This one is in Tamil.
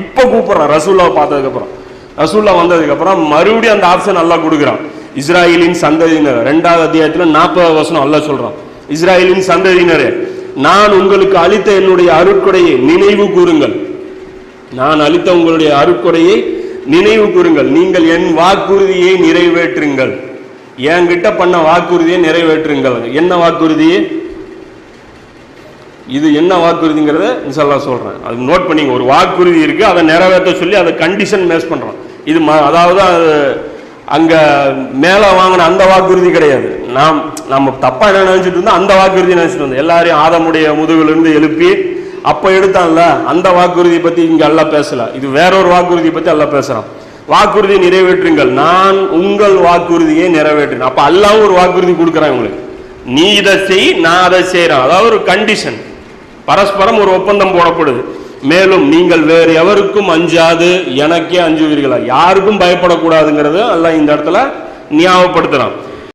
இப்ப கூப்பிடுறான் ரசூல்லாவை பார்த்ததுக்கு அப்புறம், ரசூல்லா வந்ததுக்கு அப்புறம் மறுபடியும் அந்த ஆப்ஷன் அல்லாஹ் கொடுக்குறான். இஸ்ராயலின் சந்ததியினர் 2வது அத்தியாயத்துல 40வது வசனம் அல்லாஹ் சொல்றான், இஸ்ராயலின் சந்ததியினரே, நான் உங்களுக்கு அளித்த என்னுடைய அருட்கொடையை நினைவு கூறுங்கள். நான் அளித்த உங்களுடைய அருட்கொடையை நினைவு கூறுங்கள். நீங்கள் என் வாக்குறுதியை நிறைவேற்றுங்கள். என்கிட்ட பண்ண வாக்குறுதியை நிறைவேற்றுங்கள். என்ன வாக்குறுதி இது? என்ன வாக்குறுதிங்கிறத இன்ஷா அல்லாஹ் சொல்றேன். அது நோட் பண்ணிங்க. ஒரு வாக்குறுதி இருக்கு, அதை நிறைவேற்ற சொல்லி அதை கண்டிஷன் மேஸ் பண்றோம். இது அதாவது அங்க மேல வாங்கின அந்த வாக்குறுதி கிடையாது. நம்ம தப்பா என்ன நினைச்சிட்டு இருந்தோம், அந்த வாக்குறுதி நினைச்சிட்டு வந்தோம். எல்லாரையும் ஆதமுடைய முதுகிலிருந்து எழுப்பி அப்ப எடுத்தான்ல அந்த வாக்குறுதியை பத்தி இங்க அல்லாஹ் பேசல. இது வேறொரு வாக்குறுதியை பத்தி அல்லாஹ் பேசுறான். வாக்குறுதி நிறைவேற்றுங்கள், நான் உங்கள் வாக்குறுதியை நிறைவேற்றினேன். அப்ப அல்லாஹ் ஒரு வாக்குறுதி கொடுக்குறான் உங்களுக்கு, நீ இதை செய், நான் அதை செய்யறேன். அதாவது ஒரு கண்டிஷன், பரஸ்பரம் ஒரு ஒப்பந்தம் போடப்படுது. மேலும் நீங்கள் வேறு எவருக்கும் அஞ்சாது எனக்கே அஞ்சுவீர்களா, யாருக்கும் பயப்படக்கூடாதுங்கிறது அல்லாஹ் இந்த இடத்துல ஞாபகப்படுத்துறான்.